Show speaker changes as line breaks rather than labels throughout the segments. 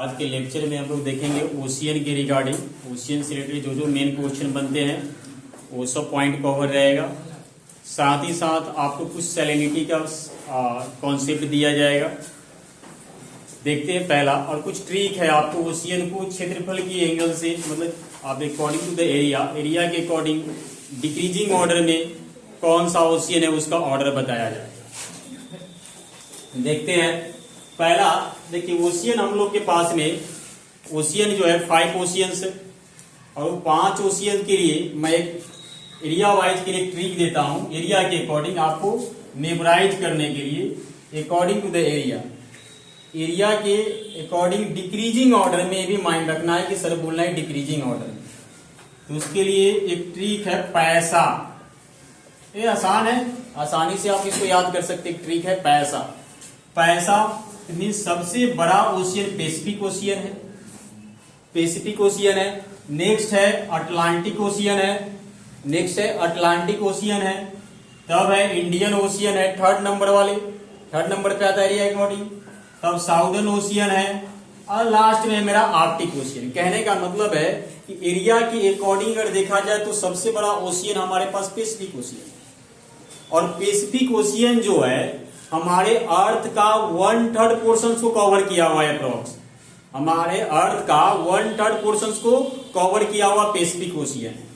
आज के लेक्चर में हम लोग देखेंगे ओशियन के रिगार्डिंग। ओशियन से रिलेटेड जो जो मेन क्वेश्चन बनते हैं वो सब पॉइंट कवर रहेगा। साथ ही साथ आपको कुछ सैलिनिटी का कॉन्सेप्ट दिया जाएगा। देखते हैं पहला, और कुछ ट्रिक है आपको ओशियन को क्षेत्रफल की एंगल से, मतलब आप अकॉर्डिंग टू द एरिया के अकॉर्डिंग डिक्रीजिंग ऑर्डर में कौन सा ओशियन है उसका ऑर्डर बताया जाएगा। देखते हैं पहला। देखिए ओशियन हम लोग के पास में ओशियन जो है 5 ओशियंस है, और 5 ओशियन के लिए मैं एक एरिया वाइज के लिए ट्रिक देता हूं। एरिया के अकॉर्डिंग आपको मेमोराइज करने के लिए अकॉर्डिंग टू द एरिया के अकॉर्डिंग डिक्रीजिंग ऑर्डर में भी माइंड रखना है कि सर बोलना है डिक्रीजिंग ऑर्डर में। तो उसके लिए एक ट्रिक है पैसा। ये आसान है, आसानी से आप इसको याद कर सकते। ट्रिक है पैसा। पैसा मीन्स सबसे बड़ा ओशियन पैसिफिक ओशियन है, पैसिफिक ओशियन है। नेक्स्ट है अटलांटिक ओशियन है, नेक्स्ट है अटलांटिक ओशियन है, तब है इंडियन ओशियन है थर्ड नंबर पे आता है एरिया अकॉर्डिंग, तब साउदर्न ओशियन है, और लास्ट में मेरा आर्कटिक ओशियन। कहने का मतलब है कि एरिया के अकॉर्डिंग अगर देखा जाए तो सबसे बड़ा ओशियन हमारे पास पैसिफिक ओशियन, और पैसिफिक ओशियन जो है हमारे अर्थ का 1/3 पोर्शन को कवर किया हुआ है। अप्रोक्स हमारे अर्थ का 1/3 पोर्शन को कवर किया हुआ पैसिफिक ओशियन है।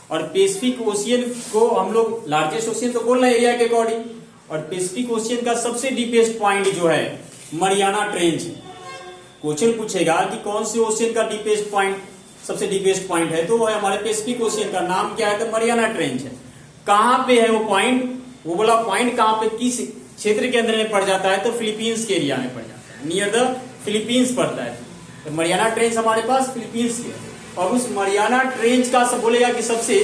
और पैसिफिक ओशियन को हम लोग लार्जेस्ट ओशियन तो बोल रहे हैं एरिया के अकॉर्डिंग, और पैसिफिक ओशियन का सबसे डीपेस्ट पॉइंट जो है मरियाना ट्रेंच है। क्वेश्चन पूछेगा कि कौन से ओशियन का डीपेस्ट पॉइंट सबसे डीपेस्ट पॉइंट है, तो वो है हमारे पैसिफिक ओशियन का नाम क्या है, तो मरियाना ट्रेंच है। कहां पे है वो पॉइंट, वो बोला पॉइंट कहां पे किस क्षेत्र के अंदर में पड़ जाता है, तो फिलीपींस के एरिया में पड़ जाता है, नियर द फिलीपींस पड़ता है। तो मरियाना ट्रेंच हमारे पास फिलीपींस के, और उस मरियाना ट्रेंच का सब बोलेगा कि सबसे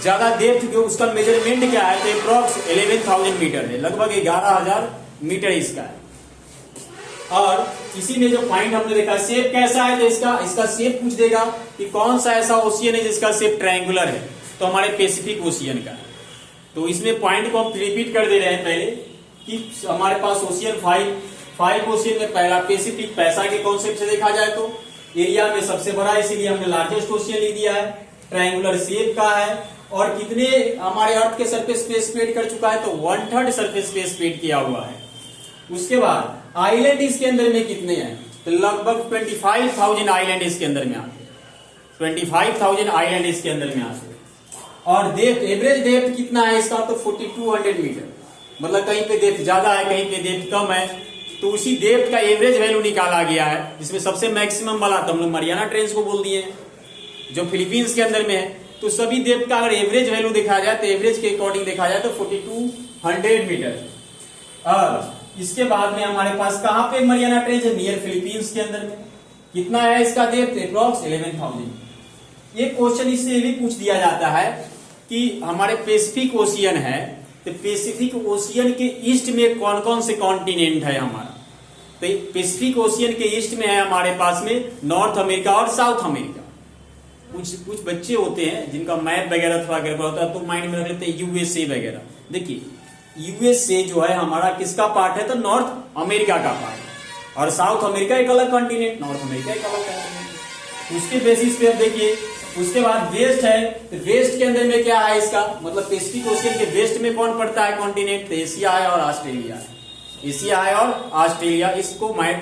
ज्यादा डेप्थ जो उसका मेजरमेंट क्या है, तो अप्रॉक्स 11,000 मीटर है, लगभग 11,000 मीटर इसका है। और इसी में जो पॉइंट हमने देखा शेप कैसा है, तो इसका शेप पूछ देगा कि कौन सा ऐसा ओशियन है जिसका शेप ट्रायंगुलर है, तो हमारे पैसिफिक ओशियन का है। तो इसमें पॉइंट को हम रिपीट कर दे रहे हैं पहले कि हमारे पास ओशियन 5 ओशियन में पहला पैसिफिक, पैसा के कॉन्सेप्ट से देखा जाए तो एरिया में सबसे बड़ा, इसीलिए हमने लार्जेस्ट ओशियन लिख दिया है। ट्रायंगुलर शेप का है, और कितने हमारे अर्थ के सरफेस पे स्प्रेड कर चुका है, तो 1/3 सरफेस पे स्प्रेड किया हुआ है। उसके बाद आइलैंड इसके अंदर में कितने हैं, तो लगभग 25,000 आइलैंड इसके अंदर में आते हैं, 25,000 आइलैंड इसके अंदर में आते हैं। और डेप्थ, एवरेज डेप्थ कितना है इसका, तो 4200 मीटर, मतलब कहीं पे डेप्थ ज्यादा है, कहीं पे डेप्थ कम है, तो उसी डेप्थ का एवरेज वैल्यू निकाला गया है, जिसमें सबसे मैक्सिमम वाला तो हम लोग मरियाना ट्रेंच को बोल दिए जो फिलीपींस के अंदर में है। तो सभी डेप्थ का अगर एवरेज वैल्यू देखा जाए, तो एवरेज के अकॉर्डिंग देखा जाए तो 4200 मीटर। और इसके बाद में हमारे पास कहां पे मरियाना ट्रेंच है, नियर फिलीपींस के अंदर में। कितना है इसका डेप्थ, अप्रॉक्स 11,000। ये क्वेश्चन इससे भी पूछ दिया जाता है कि हमारे पैसिफिक ओशियन है, तो पैसिफिक ओशियन के ईस्ट में कौन कौन से कॉन्टिनेंट है हमारा, तो पैसिफिक ओशियन के ईस्ट में है हमारे पास में नॉर्थ अमेरिका और साउथ अमेरिका। कुछ बच्चे होते हैं जिनका मैप वगैरह थोड़ा गड़बड़ होता है, तो माइंड में रख लेते हैं यूएसए वगैरह। देखिए यूएसए जो है हमारा किसका पार्ट है, तो नॉर्थ अमेरिका का पार्ट है, और साउथ अमेरिका एक अलग कॉन्टिनेंट, नॉर्थ अमेरिका एक अलग कॉन्टिनेंट। उसके बेसिस पे अब देखिए, उसके बाद वेस्ट है, तो वेस्ट के अंदर में क्या है इसका, मतलब पैसिफिक ओशियन के वेस्ट में कौन पड़ता है कॉन्टिनेंट, तो एशिया है और ऑस्ट्रेलिया है, एशिया है और ऑस्ट्रेलिया, इसको मैं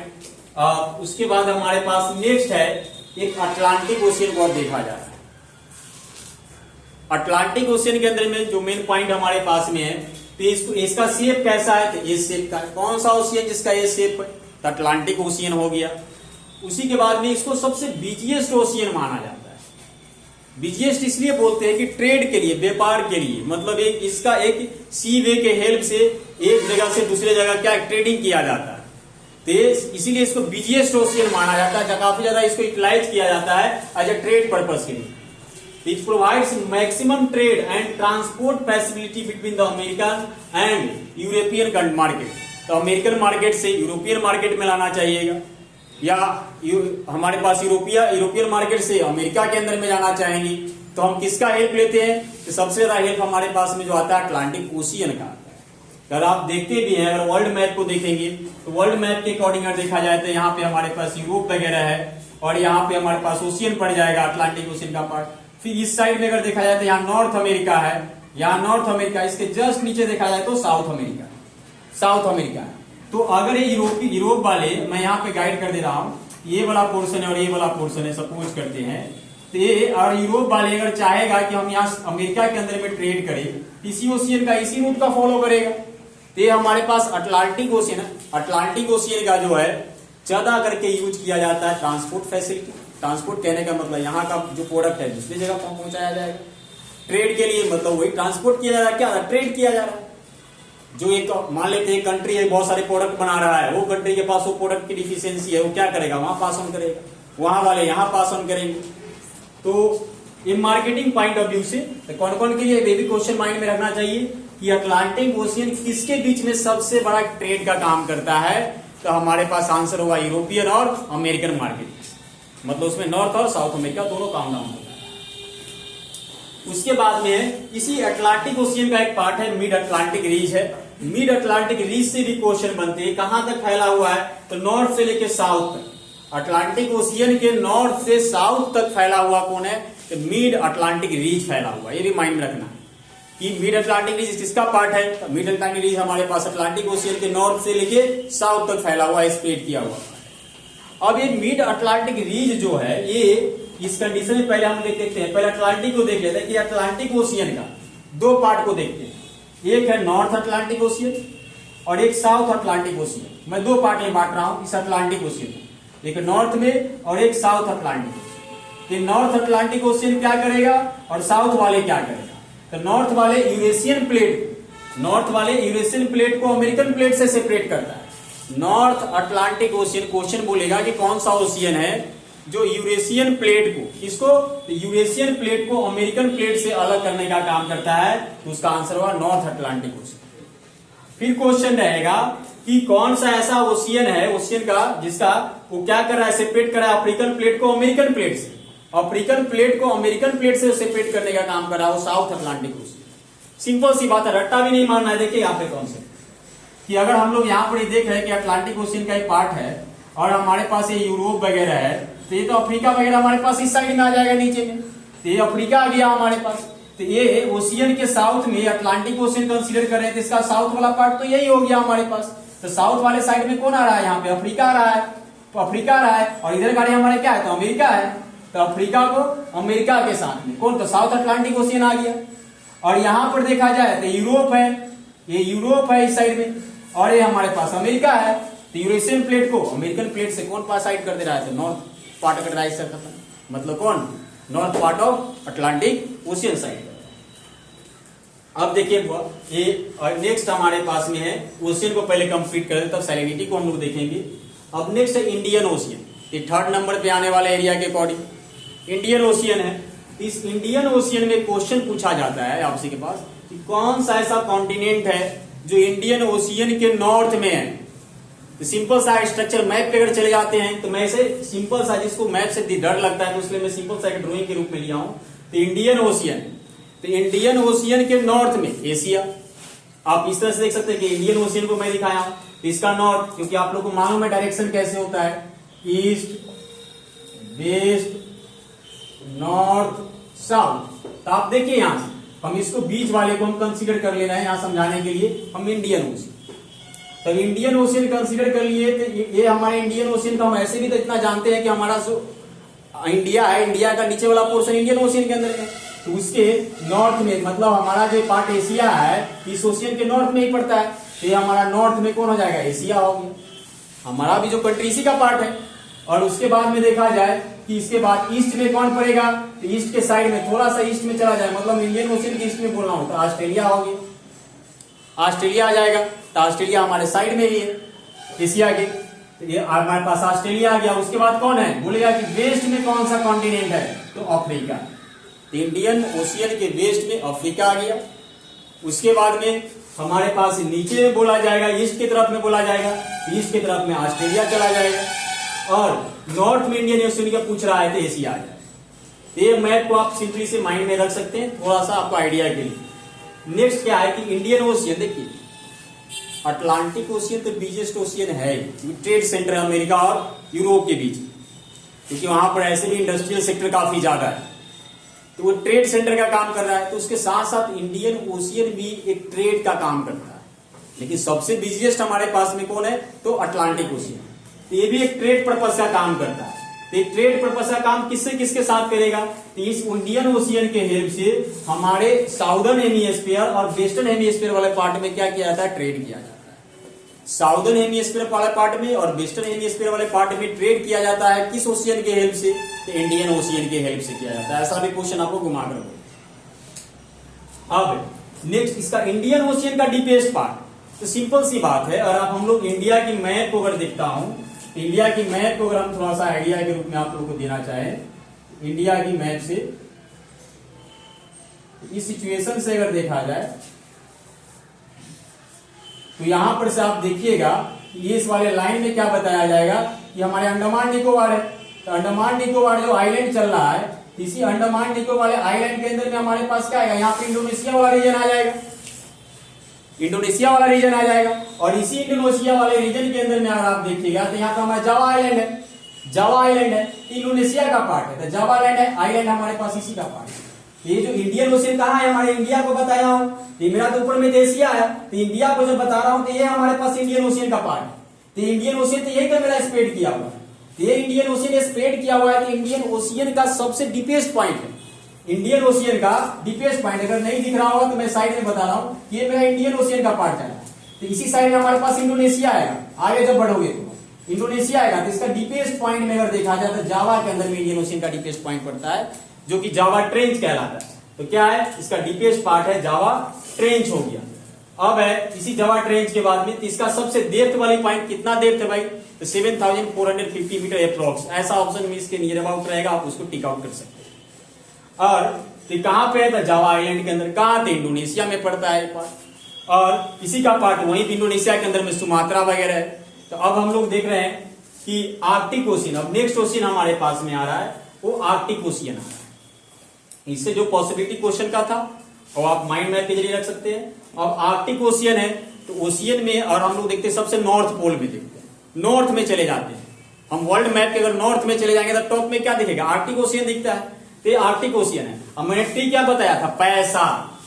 उसके बाद हमारे पास नेक्स्ट है एक अटलांटिक ओशियन को देखा जा रहा है। अटलांटिक ओशियन के अंदर में जो मेन पॉइंट हमारे पास में है, तो इसका शेप कैसा है, तो इस शेप का, कौन सा ओशियन जिसका ये शेप है, तो अटलांटिक ओशियन हो गया। उसी के बाद में इसको सबसे बिजिएस्ट ओशियन माना जाता है। बिजिएस्ट इसलिए बोलते हैं कि ट्रेड के लिए, व्यापार के लिए, मतलब इसका एक सी वे के हेल्प से एक जगह से दूसरे जगह क्या ट्रेडिंग किया जाता है, तो इसीलिए इसको बिजिएस्ट ओशियन माना जाता है। काफी ज्यादा इसको यूटिलाइज किया जाता है एज अ ट्रेड पर्पस के लिए। It provides maximum trade and transport facility between the American and European market. तो अमेरिकन मार्केट से यूरोपियन मार्केट में लाना चाहिएगा, या हमारे पास यूरोपियन मार्केट से अमेरिका के अंदर में जाना चाहेंगे, तो हम किसका हेल्प लेते हैं, तो सबसे ज्यादा हेल्प हमारे पास में जो आता है अटलांटिक ओशियन का आता है। अगर आप देखते भी हैं, अगर वर्ल्ड मैप को देखेंगे तो वर्ल्ड मैप के अकॉर्डिंग अगर देखा जाए तो यहाँ पे हमारे पास यूरोप वगैरह है और यहाँ पे हमारे पास ओशियन पड़ जाएगा, अटलांटिक ओशियन का पार्ट। फिर इस साइड में अगर देखा जाए तो यहाँ नॉर्थ अमेरिका है, यहाँ नॉर्थ अमेरिका, इसके जस्ट नीचे देखा जाए तो साउथ अमेरिका, साउथ अमेरिका है। तो अगर ये यूरोप वाले, मैं यहाँ पे गाइड कर दे रहा हूँ, ये वाला पोर्शन है और ये वाला पोर्शन है, सपोज करते हैं, तो ये और यूरोप वाले अगर चाहेगा कि हम यहाँ अमेरिका के अंदर में ट्रेड करें, इसी ओशियन का, इसी रूट का फॉलो करेगा। तो ये हमारे पास अटलांटिक ओशियन है। अटलांटिक ओशियन का जो है ज्यादा करके यूज किया जाता है ट्रांसपोर्ट फैसिलिटी। ट्रांसपोर्ट कहने का मतलब यहाँ का जो प्रोडक्ट है दूसरी जगह पहुंचाया जाएगा, ट्रेड के लिए, मतलब वही ट्रांसपोर्ट किया जा रहा है, क्या ट्रेड किया जा रहा है। जो एक मान लेते हैं कंट्री है, बहुत सारे प्रोडक्ट बना रहा है, वो कंट्री के पास वो प्रोडक्ट की डिफिशियंसी है, वो क्या करेगा, वहां पास ऑन करेगा, वहां वाले यहाँ पास ऑन करेंगे। तो ये मार्केटिंग पॉइंट ऑफ व्यू से तो कौन कौन के लिए ये भी क्वेश्चन माइंड में रखना चाहिए कि अटलांटिक ओशियन किसके बीच में सबसे बड़ा ट्रेड का काम करता है। तो हमारे पास आंसर होगा यूरोपियन और अमेरिकन मार्केट, मतलब उसमें नॉर्थ और साउथ अमेरिका दोनों काम डाउन होगा। उसके बाद में है इसी अटलांटिक ओशियन का एक पार्ट है मिड अटलांटिक रीज है। मिड अटलांटिक रीज से भी क्वेश्चन बनते हैं, कहां तक फैला हुआ है, तो नॉर्थ से लेकर साउथ तक। अटलांटिक ओशियन के नॉर्थ से साउथ तक फैला हुआ कौन है, तो मिड अटलांटिक रीज फैला हुआ। ये भी माइंड में रखना है कि मिड अटलांटिक रीज किसका पार्ट है, तो मिड अटलांटिक रीज हमारे पास अटलांटिक ओशियन के नॉर्थ से लेके साउथ तक फैला हुआ है, स्प्रेड किया हुआ। अब ये मिड अटलांटिक रीज जो है, ये इस कंडीशन में पहले हम देखते हैं, पहले अटलांटिक को देख लेते हैं कि अटलांटिक ओशियन का दो पार्ट को देखते हैं, एक है नॉर्थ अटलांटिक ओशियन और एक साउथ अटलांटिक ओशियन। मैं दो पार्ट में बांट रहा हूं इस अटलांटिक ओशियन में, एक नॉर्थ में और एक साउथ अटलांटिक। तो नॉर्थ अटलांटिक ओशियन क्या करेगा और साउथ वाले क्या करेगा, तो नॉर्थ वाले यूरेशियन प्लेट, नॉर्थ वाले यूरेशियन प्लेट को अमेरिकन प्लेट से सेपरेट करता है। नॉर्थ अटलांटिक ओशियन, क्वेश्चन बोलेगा कि कौन सा ओशियन है जो यूरेशियन प्लेट को, किसको, तो यूरेशियन प्लेट को अमेरिकन प्लेट से अलग करने का काम करता है, तो उसका आंसर होगा नॉर्थ अटलांटिक ओशियन। फिर क्वेश्चन रहेगा कि कौन सा ऐसा ओशियन है, ओशियन का जिसका वो क्या कर रहा है, सेपरेट कर रहा है अफ्रीकन प्लेट को अमेरिकन प्लेट से, अफ्रीकन प्लेट को अमेरिकन प्लेट से सेपरेट करने का काम कर रहा है वो साउथ अटलांटिक ओशियन। सिंपल सी बात है, रट्टा भी नहीं मानना है। देखिए यहाँ पे कौन से कि अगर हम लोग यहाँ पर देख रहे हैं कि अटलांटिक ओशियन का एक पार्ट है और हमारे पास ये यूरोप वगैरह है, तो ये तो अफ्रीका वगैरह हमारे पास इस साइड में आ जाएगा नीचे में, तो ये अफ्रीका आ गया हमारे पास। तो ये ओशियन के साउथ में अटलांटिक ओशियन कंसीडर कर रहे हैं, तो इसका साउथ वाला पार्ट तो यही हो गया हमारे पास। तो साउथ वाले साइड में कौन आ रहा है, यहाँ पे अफ्रीका आ रहा है, तो अफ्रीका आ रहा है और इधर गाड़ी हमारे क्या है, तो अमेरिका है। तो अफ्रीका को अमेरिका के साथ में कौन, तो साउथ अटलांटिक ओशियन आ गया। और यहाँ पर देखा जाए तो यूरोप है, ये यूरोप है इस साइड में और ये हमारे पास अमेरिका है। तो यूरेशियन प्लेट को अमेरिकन प्लेट से कौन पास साइड कर दे रहा है, तो नॉर्थ पार्ट कर रहा है, इसका मतलब कौन, north part of Atlantic ocean side. अब देखिए ये नेक्स्ट हमारे पास में है, ओशियन को पहले कंप्लीट कर दे तब सैलिनिटी को हम लोग देखेंगे। अब नेक्स्ट है इंडियन ओशियन, ये थर्ड नंबर पे आने वाले एरिया के अकॉर्डिंग इंडियन ओशियन है। इस इंडियन ओशियन में क्वेश्चन पूछा जाता है आपसे के पास कि कौन सा ऐसा कॉन्टिनेंट है जो इंडियन ओशियन के नॉर्थ में है। तो सिंपल सा स्ट्रक्चर मैप पे अगर चले जाते हैं, तो मैं इसे सिंपल सा, जिसको मैप से डर लगता है तो इसलिए मैं सिंपल सा एक ड्राइंग के रूप में लिया हूं। तो इंडियन ओशियन, तो इंडियन ओशियन के नॉर्थ में एशिया, आप इस तरह से देख सकते हैं कि इंडियन ओशियन को मैं दिखाया हूं, तो इसका नॉर्थ, क्योंकि आप लोग को मालूम है डायरेक्शन कैसे होता है, ईस्ट वेस्ट नॉर्थ साउथ। तो आप देखिए यहां से हम इसको बीच वाले को हम कंसीडर कर ले रहे हैं यहां समझाने के लिए, हम इंडियन ओशियन। तो इंडियन ओशियन कंसीडर कर लिए, तो ये हमारे इंडियन ओशियन का हम ऐसे भी तो इतना जानते हैं कि हमारा जो इंडिया है, इंडिया का नीचे वाला पोर्शन इंडियन ओशियन के अंदर है। तो उसके नॉर्थ में, मतलब हमारा जो पार्ट एशिया है इस ओशियन के नॉर्थ में ही पड़ता है, तो ये हमारा नॉर्थ में कौन हो जाएगा, एशिया हो गया, हमारा भी जो कंट्री इसी का पार्ट है। और उसके बाद में देखा जाए कि इसके बाद ईस्ट में कौन पड़ेगा, तो ईस्ट के साइड में थोड़ा सा ईस्ट में चला जाए, मतलब इंडियन ओशियन के ईस्ट में बोलना हो तो ऑस्ट्रेलिया हो गया, ऑस्ट्रेलिया आ जाएगा। तो ऑस्ट्रेलिया हमारे साइड में ही है एशिया के, तो ये हमारे पास ऑस्ट्रेलिया आ गया। उसके बाद कौन है, बोलेगा कि वेस्ट में कौन सा कॉन्टिनेंट है, तो अफ्रीका। तो इंडियन ओशियन के वेस्ट में अफ्रीका आ गया। उसके बाद में हमारे पास नीचे में बोला जाएगा, ईस्ट की तरफ में बोला जाएगा, ईस्ट की तरफ में ऑस्ट्रेलिया चला जाएगा। और नॉर्थ में इंडियन ओशियन का पूछ रहा है तो एशिया आ जाएगा। ये मैप को आप सिंपली से माइंड में रख सकते हैं, थोड़ा सा आपको आइडिया के लिए। नेक्स्ट क्या है कि इंडियन ओशियन, देखिए अटलांटिक ओशियन तो बिगेस्ट ओशियन है, ट्रेड सेंटर अमेरिका और यूरोप के बीच, क्योंकि वहां पर ऐसे भी इंडस्ट्रियल सेक्टर काफी ज्यादा है, तो वो ट्रेड सेंटर का काम कर रहा है। तो उसके साथ साथ इंडियन ओशियन भी एक ट्रेड का काम करता है, लेकिन सबसे बिजिएस्ट हमारे पास में कौन है, तो अटलांटिक ओशियन। तो ये भी एक ट्रेड पर्पस का काम करता है। तो एक ट्रेड पर्पस का काम किससे किसके साथ करेगा, तो इस इंडियन ओशियन के हेल्प से हमारे साउदर्न हेमिस्फीयर और वेस्टर्न हेमिस्फीयर वाले पार्ट में क्या किया जाता है, ट्रेड किया जाता है। साउदर्न हेमिस्फीयर वाले पार्ट में और वेस्टर्न हेमिस्फीयर वाले पार्ट में ट्रेड किया जाता है किस ओशियन के हेल्प से, तो इंडियन ओशियन के हेल्प से किया जाता है। ऐसा भी क्वेश्चन आपको घुमा कर। अब नेक्स्ट इसका इंडियन ओशियन का डीपेस्ट पार्ट, तो सिंपल सी बात है, और अब हम लोग इंडिया की मैप को अगर देखता हूं, इंडिया की मैप को अगर हम थोड़ा सा आइडिया के रूप में आप लोगों को देना चाहें, इंडिया की मैप से इस सिचुएशन से अगर देखा जाए तो यहां पर से आप देखिएगा ये इस वाले लाइन में क्या बताया जाएगा कि हमारे अंडमान निकोबार है। तो अंडमान निकोबार जो आइलैंड चल रहा है, इसी अंडमान निकोबार वाले आइलैंड के अंदर में हमारे पास क्या आएगा, यहाँ पे इंडोनेशिया वाला रीजन आ जाएगा, इंडोनेशिया वाला रीजन आ जाएगा। और इसी इंडोनेशिया वाले रीजन के अंदर में अगर आप देखिएगा तो यहाँ पे हमारा जावा आइलैंड है, जावा आइलैंड है, इंडोनेशिया का पार्ट है, तो जावा आइलैंड है, आइलैंड हमारे पास इसी का पार्ट है। ये जो इंडियन ओशियन कहाँ है, हमारे इंडिया को बताया हूं, ये मेरा तो ऊपर में तो एशिया है, तो इंडिया को जब बता रहा हूं तो ये हमारे पास इंडियन ओशियन का पार्ट है। तो इंडियन ओशियन तो यही तो मेरा स्प्रेड किया हुआ है, तो ये इंडियन ओशियन स्प्रेड किया हुआ है, तो इंडियन ओशियन का सबसे डीपेस्ट पॉइंट है, इंडियन ओशियन का डीपेस्ट पॉइंट। अगर नहीं दिख रहा होगा तो मैं साइड में बता रहा हूं, ये मेरा इंडियन ओशियन का पार्ट है। तो इसी साइड में हमारे पास इंडोनेशिया आएगा, आगे जब बढ़ोगे तो इंडोनेशिया आएगा। तो इसका डीपेस्ट पॉइंट में अगर देखा जाए तो जावा के अंदर में इंडियन ओशियन का डीपेस्ट पॉइंट पड़ता है, जो कि जावा ट्रेंच कहलाता है। तो क्या है, इसका डीपेस्ट पार्ट है जावा ट्रेंच हो गया। अब है इसी जावा ट्रेंच के बाद में इसका सबसे डेप्थ वाली पॉइंट कितना डेप्थ है भाई, तो 7450 मीटर अप्रोक्स, ऐसा ऑप्शन में इसके नियर अबाउट रहेगा, आप उसको टिक आउट कर सकते हैं। और तो कहां पे है, तो जावा आइलैंड के अंदर, कहां थे, इंडोनेशिया में पड़ता है पार्ट, और इसी का पार्ट वहीं इंडोनेशिया के अंदर में सुमात्रा वगैरह है। तो अब हम लोग देख रहे हैं कि आर्कटिक ओशियन, अब नेक्स्ट ओशियन हमारे पास में आ रहा है वो आर्कटिक ओशियन आ रहा है। इससे जो पॉसिबिलिटी क्वेश्चन का था और आप माइंड मैप के जरिए रख सकते हैं। अब आर्कटिक ओशियन है, तो ओशियन में और हम लोग देखते हैं सबसे नॉर्थ पोल में देखते हैं, नॉर्थ में चले जाते हैं हम। वर्ल्ड मैप के अगर नॉर्थ में चले जाएंगे तो टॉप में क्या दिखेगा, आर्कटिक ओशियन दिखता है, तो ये आर्कटिक ओशियन है। अब मैंने टी क्या बताया था, पैसा,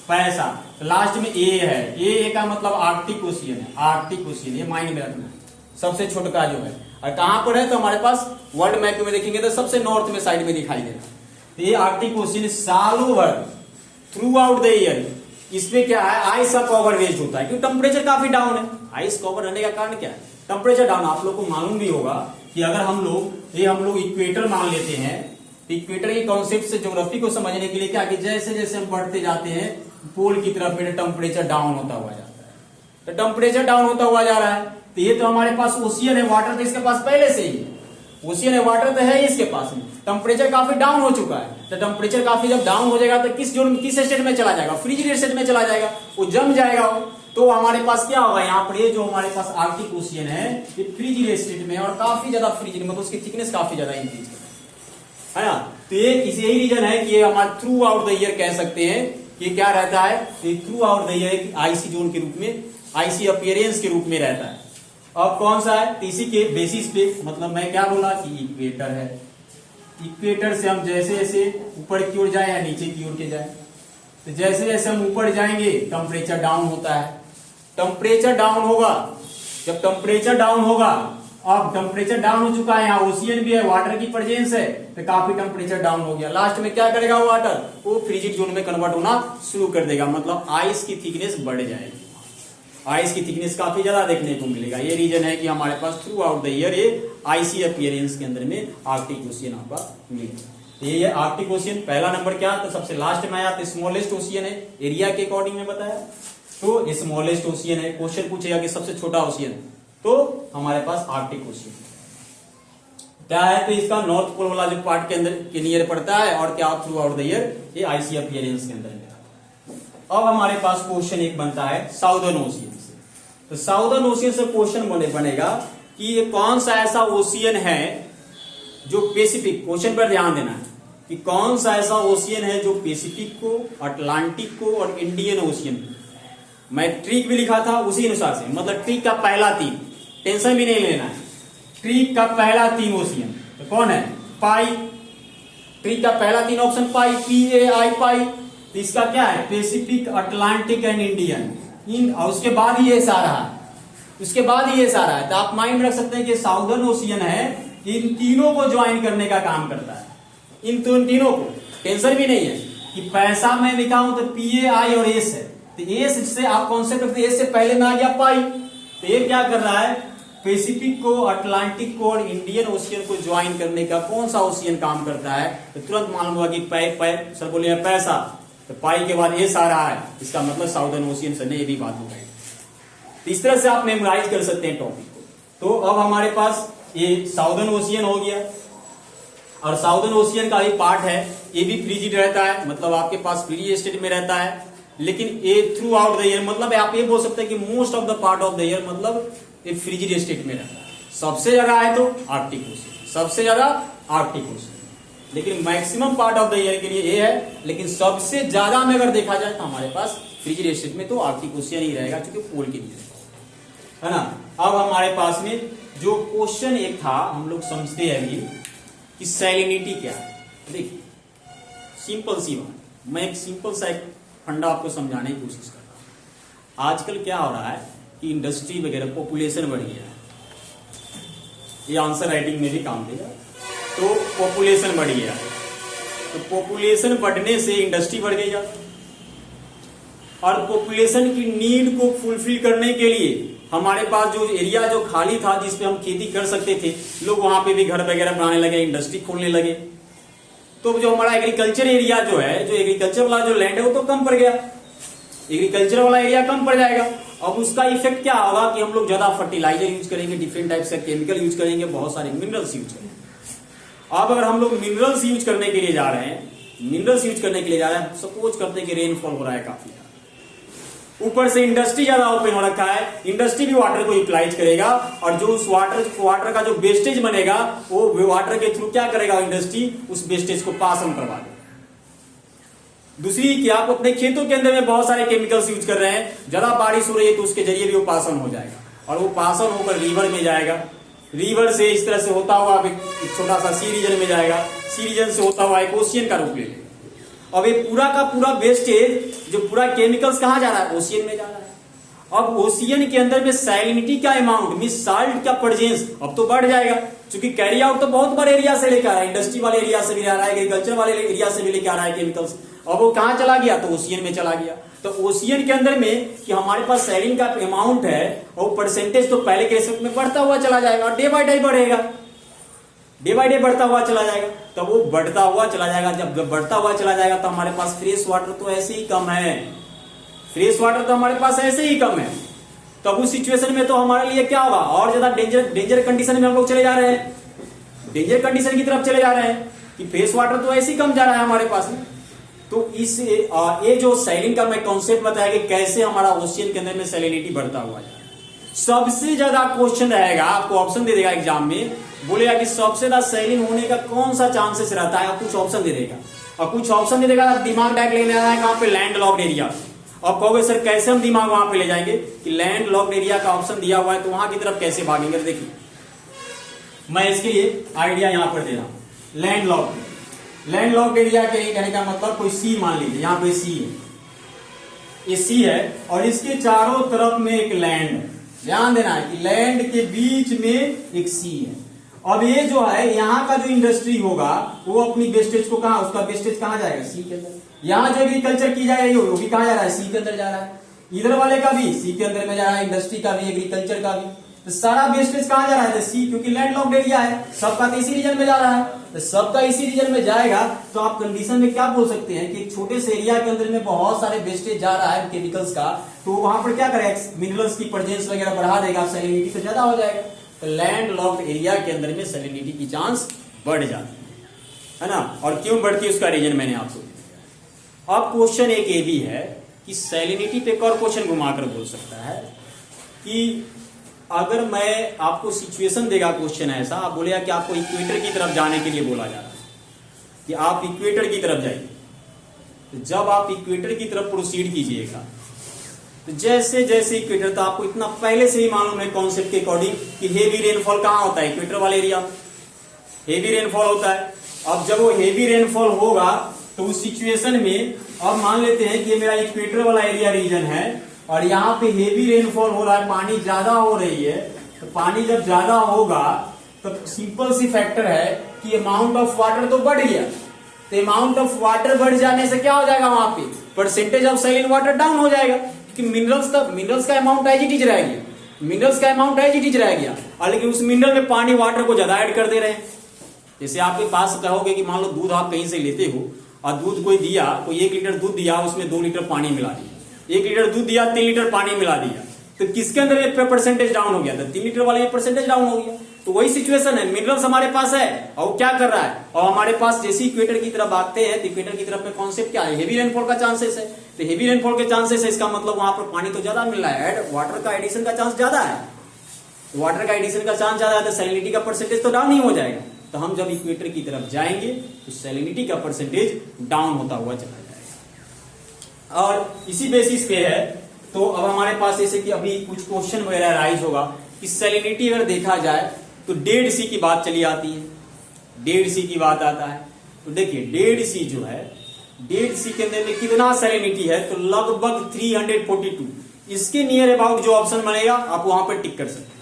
पैसा, तो लास्ट में ए है, ए का मतलब आर्कटिक ओशियन है, आर्कटिक ओशियन, ये माइंड में रखना है, सबसे छोटा जो है। और कहां पर है, तो हमारे पास वर्ल्ड मैप में देखेंगे तो सबसे नॉर्थ में साइड में दिखाई देगा। तो ये आर्कटिक ओशियन सालों भर थ्रू आउट द ईयर इसमें क्या है, आइस का कवर रेज होता है, क्योंकि टेम्परेचर काफी डाउन है। आइस कवर रहने का कारण क्या है, टेम्परेचर डाउन। आप लोग को मालूम भी होगा कि अगर हम लोग इक्वेटर मान लेते हैं, तो इक्वेटर के कॉन्सेप्ट से ज्योग्राफी को समझने के लिए क्या कि जैसे जैसे हम बढ़ते जाते हैं पोल की तरफ में टेम्परेचर डाउन होता हुआ जाता है, तो टेम्परेचर डाउन होता हुआ जा रहा है। तो ये तो हमारे पास ओशियन है, वाटर तो इसके पास पहले से ही है, ओशियन है, वाटर तो है इसके पास में, टेम्परेचर काफी डाउन हो चुका है। तो टेम्परेचर काफी जब डाउन हो जाएगा तो किस जोन, किस स्टेट में चला जाएगा, फ्रीजिड स्टेट में चला जाएगा, वो जम जाएगा। तो हमारे पास क्या होगा, यहाँ पर ये जो हमारे पास आर्कटिक ओशियन है ये फ्रीजिड स्टेट में और काफी ज्यादा फ्रीजिड, मतलब उसकी थिकनेस काफी ज्यादा इंक्रीज है ना। तो ये यही रीजन है कि ये हमारे थ्रू आउट द ईयर कह सकते हैं कि क्या रहता है, through out the year IC zone के रूप में, आईसी अपीयरेंस के रूप में रहता है। अब कौन सा है, इसी के बेसिस पे, मतलब मैं क्या बोला कि इक्वेटर है, इक्वेटर से हम जैसे जैसे ऊपर की ओर जाए या नीचे की ओर के जाए, तो जैसे जैसे हम ऊपर जाएंगे टेम्परेचर डाउन होता है, टेम्परेचर डाउन होगा, जब टेम्परेचर डाउन होगा, अब टेम्परेचर डाउन हो चुका है, यहाँ ओशियन भी है, वाटर की प्रेजेंस है, तो काफी टेम्परेचर डाउन हो गया, लास्ट में क्या करेगा वाटर, वो फ्रीजिड जोन में कन्वर्ट होना शुरू कर देगा, मतलब आइस की थिकनेस बढ़ जाएगी, आइस की थिकनेस काफी ज्यादा देखने को मिलेगा। ये रीजन है कि हमारे pass through out the year ये आईसी अपीयरेंस के अंदर में आर्कटिक ओशियन आपका मिलेगा। ये आर्कटिक ओशियन पहला नंबर क्या, तो सबसे लास्ट में आया, तो स्मॉलेस्ट ओशियन है, एरिया के अकॉर्डिंग में बताया, तो स्मॉलेस्ट ओशियन है। क्वेश्चन पूछेगा कि सबसे छोटा ओशियन, तो हमारे पास आर्कटिक ओशियन क्या है, तो इसका नॉर्थ पोल वाला जो पार्ट के अंदर के नियर पड़ता है, और क्या थ्रू आउट द ईयर ये आईसी अपीयरेंस के अंदर। अब हमारे पास क्वेश्चन एक बनता है साउदर्न ओशियन से, तो साउदर्न ओशियन से क्वेश्चन बनेगा कि ये कौन सा ऐसा ओशियन है जो पैसिफिक, क्वेश्चन पर ध्यान देना है कि कौन सा ऐसा ओशियन है जो पैसिफिक को, अटलांटिक को और इंडियन ओशियन मैं ट्रिक भी लिखा था उसी अनुसार से, मतलब ट्रिक का पहला 3, टेंशन भी नहीं लेना है। ट्रिक का पहला 3 ओशियन तो कौन है? पाई। ट्रिक का पहला 3 ऑप्शन पाई, PAI पाई। तो इसका क्या है? Pacific, Atlantic and Indian. और उसके बाद ही ये सारा है, उसके बाद ही ये सारा है। तो आप माइंड रख सकते हैं कि साउदर्न ओशियन है, इन तीनों को ज्वाइन करने का काम करता है। इन तीनों को टेंशन भी नहीं है कि पैसा मैं लिखा हूं तो PAI और एस है, तो एस से आप कॉन्सेप्ट रखते, एस से पहले में आ गया पाई। तो ये क्या कर रहा है? पैसिफिक को, अटलांटिक को और इंडियन ओशियन को ज्वाइन करने का कौन सा ओशियन काम करता है? तो तुरंत मालूम हुआ कि सर बोले पैसा, तो पाई के बाद एस आ रहा है, इसका मतलब साउदर्न ओशियन से ये भी बात हो गई। तो इस तरह से आप मेमोराइज कर सकते हैं टॉपिक को। तो अब हमारे पास ये साउदर्न ओशियन हो गया, और साउदर्न ओशियन का ही पार्ट है, ये भी फ्रीजिड रहता है, मतलब आपके पास फ्री स्टेट में रहता है, लेकिन ये थ्रू आउट द ईयर, मतलब आप ये बोल सकते हैं कि most of the part of the year मतलब ये फ्रीजिड स्टेट में रहता है। सबसे ज्यादा है तो आर्कटिक ओशियन, सबसे ज्यादा आर्कटिक ओशियन, लेकिन maximum part of the year के लिए ये है। लेकिन सबसे ज्यादा में अगर देखा जाए तो हमारे पास फ्रीजिड स्टेट में तो आर्कटिक ओशियन ही रहेगा, क्योंकि पोल के लिए है ना। अब हमारे पास में जो क्वेश्चन एक था, हम लोग समझते हैं अभी कि सैलिनिटी क्या है। देखिए सिंपल सी बात, मैं एक सिंपल सा एक फंडा आपको समझाने की कोशिश कर रहा हूं। आजकल क्या हो रहा है कि इंडस्ट्री वगैरह, पॉपुलेशन बढ़ गया है, ये आंसर राइटिंग में भी काम देगा। तो पॉपुलेशन बढ़ गया, तो पॉपुलेशन बढ़ने से इंडस्ट्री बढ़ गई, और पॉपुलेशन की नीड को फुलफिल करने के लिए हमारे पास जो एरिया जो खाली था जिसपे हम खेती कर सकते थे, लोग वहां पे भी घर वगैरह बनाने लगे, इंडस्ट्री खोलने लगे। तो जो हमारा एग्रीकल्चर एरिया जो है, जो एग्रीकल्चर वाला जो लैंड है वो तो कम पड़ गया, एग्रीकल्चर वाला एरिया कम पड़ जाएगा। अब उसका इफेक्ट क्या होगा कि हम लोग ज्यादा फर्टिलाइजर यूज करेंगे, डिफरेंट टाइप से केमिकल यूज करेंगे, बहुत सारे मिनरल्स यूज करेंगे। अब अगर हम लोग मिनरल्स यूज करने के लिए जा रहे हैं, मिनरल्स यूज करने के लिए जा रहे हैं, सपोज करते हैं कि रेनफॉल हो रहा है काफी, ऊपर से इंडस्ट्री ज्यादा ओपन हो रखा है, इंडस्ट्री भी वाटर को यूटिलाइज करेगा, और जो उस वाटर का जो वेस्टेज बनेगा वो वाटर के थ्रू क्या करेगा, इंडस्ट्री उस वेस्टेज को पास ऑन करवा देगा। दूसरी कि आप अपने खेतों के अंदर में बहुत सारे केमिकल्स यूज कर रहे हैं, ज्यादा बारिश हो रही है तो उसके जरिए भी वो पास ऑन हो जाएगा, और वो पास ऑन होकर रिवर में जाएगा, रिवर से इस तरह से होता हुआ एक छोटा सा सी रीजन में जाएगा, सी रीजन से होता हुआ एक ओशियन का रूप ले लेगा। अब ये पूरा का पूरा वेस्टेज जो पूरा केमिकल्स कहां जा रहा है, ओशियन में जा रहा है। अब ओशियन के अंदर में सैलिनिटी का अमाउंट मीन साल्ट का प्रेजेंस अब तो बढ़ जाएगा, क्योंकि कैरी आउट तो बहुत बड़े एरिया से लेकर आ रहा है, इंडस्ट्री वाले एरिया से भी आ रहा है, एग्रीकल्चर वाले एरिया से भी लेकर आ रहा है केमिकल्स। अब वो कहां चला गया, तो ओशियन में चला गया। तो ओशियन के अंदर में कि हमारे पास सैलिन का अमाउंट है और परसेंटेज तो पहले के रेशो में बढ़ता हुआ चला जाएगा, और डे बाय डे बढ़ेगा, डे बाय डे बढ़ता हुआ चला जाएगा। तो वो बढ़ता हुआ चला जाएगा, जब बढ़ता हुआ चला जाएगा तो हमारे पास फ्रेश वाटर तो ऐसे ही कम है, फ्रेश वाटर तो हमारे पास ऐसे ही कम है। तो अब उस सिचुएशन में तो हमारे लिए क्या होगा, और ज्यादा डेंजर कंडीशन में हम लोग चले जा रहे हैं, डेंजर कंडीशन की तरफ चले जा रहे हैं कि फ्रेश वाटर तो ऐसे ही कम जा रहा है हमारे पास में। तो इस ये जो सैलिन का मैं कॉन्सेप्ट बताया कि कैसे हमारा ओशियन के अंदर में सैलिनिटी बढ़ता हुआ जाए। सबसे ज्यादा क्वेश्चन रहेगा, आपको ऑप्शन दे देगा एग्जाम में, बोलेगा कि सबसे ज्यादा सैलिन होने का कौन सा चांसेस रहता है, कुछ ऑप्शन दे देगा, और कुछ ऑप्शन दे देगा, दिमाग डायरेक्ट लेने आना है कहां पे, लैंड लॉक्ड एरिया। अब कहोगे सर कैसे हम दिमाग वहां पे ले जाएंगे, कि लैंड लॉक्ड एरिया का ऑप्शन दिया हुआ है तो वहां की तरफ कैसे भागेंगे। देखिए मैं इसके लिए आइडिया यहां पर दे रहा हूं, लैंड लॉक्ड एरिया के कहने का मतलब कोई सी मान लीजिए, यहां पे सी है, ये सी है और इसके चारों तरफ में एक लैंड है। ध्यान देना है कि लैंड के बीच में एक सी है। अब ये जो है यहाँ का जो इंडस्ट्री होगा वो अपनी वेस्टेज को कहा, उसका वेस्टेज कहाँ जाएगा, सी के अंदर। यहाँ जो एग्रीकल्चर की जा रही है वो भी कहाँ जा रहा है, सी के अंदर जा रहा है। इधर वाले का भी सी के अंदर में जा रहा है, इंडस्ट्री का भी, एग्रीकल्चर का भी। तो सारा वेस्टेज कहाँ जा रहा है, सी, क्योंकि लैंड लॉक्ड एरिया है, सबका तो इसी रीजन में जा रहा है। तो सबका इसी रीजन में जाएगा तो आप कंडीशन में क्या बोल सकते हैं कि एक छोटे से एरिया के अंदर में बहुत सारे वेस्टेज जा रहा है केमिकल्स का, तो वहां पर क्या करेगा, मिनरल्स की प्रेजेंस वगैरह बढ़ा देगा, सैलिनिटी तो ज्यादा हो जाएगा। तो लैंड लॉक्ड एरिया के अंदर में सैलिनिटी की चांस बढ़ जाती है ना। और क्यों बढ़ती है उसका रीजन मैंने आपको दिया। अब क्वेश्चन एक ये भी है कि सैलिनिटी पे एक और क्वेश्चन घुमाकर बोल सकता है कि अगर मैं आपको सिचुएशन देगा क्वेश्चन ऐसा, आप बोलेगा कि आपको इक्वेटर की तरफ जाने के लिए बोला जा रहा है कि आप इक्वेटर की तरफ जाइए। तो जब आप इक्वेटर की तरफ प्रोसीड कीजिएगा तो जैसे जैसे इक्वेटर, तो आपको इतना पहले से ही मालूम है कॉन्सेप्ट के अकॉर्डिंग कि हेवी रेनफॉल कहाँ होता है, इक्वेटर वाले एरिया में हेवी रेनफॉल होता है। अब जब वो हेवी रेनफॉल होगा तो उस सिचुएशन में अब मान लेते हैं कि ये मेरा इक्वेटर वाला एरिया रीजन है और यहाँ पे हेवी रेनफॉल हो रहा है, पानी ज्यादा हो रही है। तो पानी जब ज्यादा होगा तो सिंपल सी फैक्टर है कि अमाउंट ऑफ वाटर तो बढ़ गया, तो अमाउंट ऑफ वाटर बढ़ जाने से क्या हो जाएगा, वहां पे परसेंटेज ऑफ सैलिन वाटर डाउन हो जाएगा, क्योंकि मिनरल्स का अमाउंट एज इट इज रह गया, मिनरल्स का अमाउंट एज इट इज रह गया, और लेकिन उस मिनरल में पानी वाटर को ज्यादा ऐड कर दे रहे हैं। जैसे आपके पास कहोगे कि मान लो दूध आप कहीं से लेते हो और दूध कोई दिया, कोई 1 लीटर दूध दिया, उसमें 2 लीटर पानी मिला दिया, 1 लीटर दूध दिया 3 लीटर पानी मिला दिया, तो किसके अंदर ये परसेंटेज डाउन हो गया था, 3 लीटर वाले परसेंटेज डाउन हो गया। तो वही सिचुएशन है, मिनरल्स हमारे पास है और क्या कर रहा है, और हमारे पास जैसे इक्वेटर की तरफ आते हैं तो इक्वेटर की तरफ में कॉन्सेप्ट क्या है, हेवी रेनफॉल का चांसेस है। तो हेवी रेनफॉल के चांसेस है, इसका मतलब वहां पर पानी तो ज्यादा मिल रहा है, वाटर का एडिशन का चांस ज्यादा है, तो वाटर का एडिशन का चांस ज्यादा है, तो सैलिनिटी का परसेंटेज तो डाउन ही हो जाएगा। तो हम जब इक्वेटर की तरफ जाएंगे तो सैलिनिटी का परसेंटेज डाउन होता हुआ चला जाएगा। और इसी बेसिस पे है, तो अब हमारे पास जैसे कि अभी कुछ क्वेश्चन वगैरह राइज होगा कि सैलिनिटी अगर देखा जाए तो 1.5 C की बात चली आती है, 1.5 C की बात आता है। तो देखिए 1.5 C जो है, 1.5 C के अंदर में कितना सैलिनिटी है, तो लगभग 342। इसके नियर अबाउट जो ऑप्शन बनेगा आप वहां पर टिक कर सकते हैं,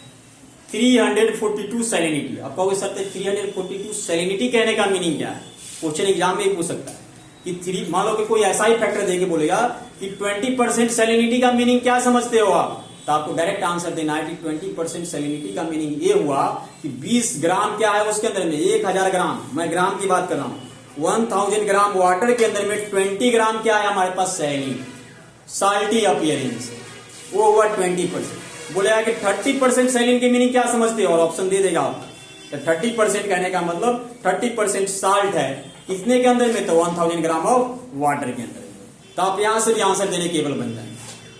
342 सैलिनिटी। आप कहोगे सर 342 सैलिनिटी कहने का मीनिंग क्या है, क्वेश्चन एग्जाम में ही पूछ सकता है कि मान लो कि कोई ऐसा ही फैक्टर देके बोलेगा कि 20% सैलिनिटी का मीनिंग क्या समझते हो आप, तो आपको डायरेक्ट आंसर देना है कि 20% सैलिनिटी का मीनिंग ये हुआ कि 20 ग्राम क्या है उसके अंदर में, 1000 ग्राम, मैं ग्राम की बात कर रहा हूं, 1000 ग्राम वाटर के अंदर में 20 ग्राम क्या है हमारे पास सैलिन, साल्टी अपीयरेंस, वो हुआ 20%। बोलेगा कि 30% सैलिन की मीनिंग क्या समझते हो, और ऑप्शन दे देगा आप, तो 30% कहने का मतलब 30% साल्ट है, कितने के अंदर में, तो 1000 ग्राम ऑफ वाटर के अंदर में। तो आप यहां से भी आंसर देने केवल बन जाएंगे।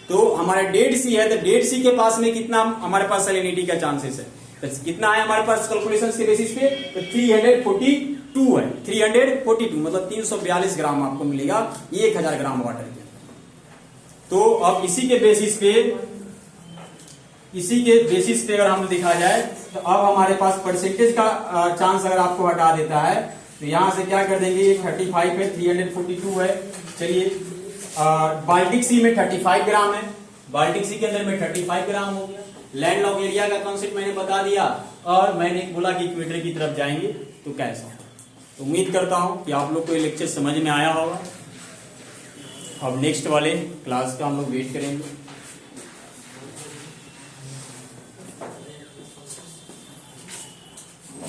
तो हमारा 1.5 C है, तो 1.5 C के पास में कितना हमारे पास सैलिनिटी का चांसेस है, तो कितना है हमारे पास कैलकुलेशन के बेसिस पे, तो 342 है, 342 मतलब 342 ग्राम आपको मिलेगा 1000 ग्राम वाटर के अंदर। तो अब इसी के बेसिस पे अगर हम देखा जाए तो अब हमारे पास परसेंटेज का चांस अगर आपको हटा देता है, तो यहां से क्या कर देंगे, 35 है, 342 है, चलिए बाल्टिक सी में 35 ग्राम है, बाल्टिक सी के अंदर में 35 ग्राम हो गया। लैंड लॉक एरिया का कॉन्सेप्ट मैंने बता दिया, और मैंने बोला कि इक्वेटर की तरफ जाएंगे तो कैसा। तो उम्मीद करता हूं कि आप लोग को ये लेक्चर समझ में आया होगा। अब नेक्स्ट वाले क्लास का हम लोग वेट करेंगे।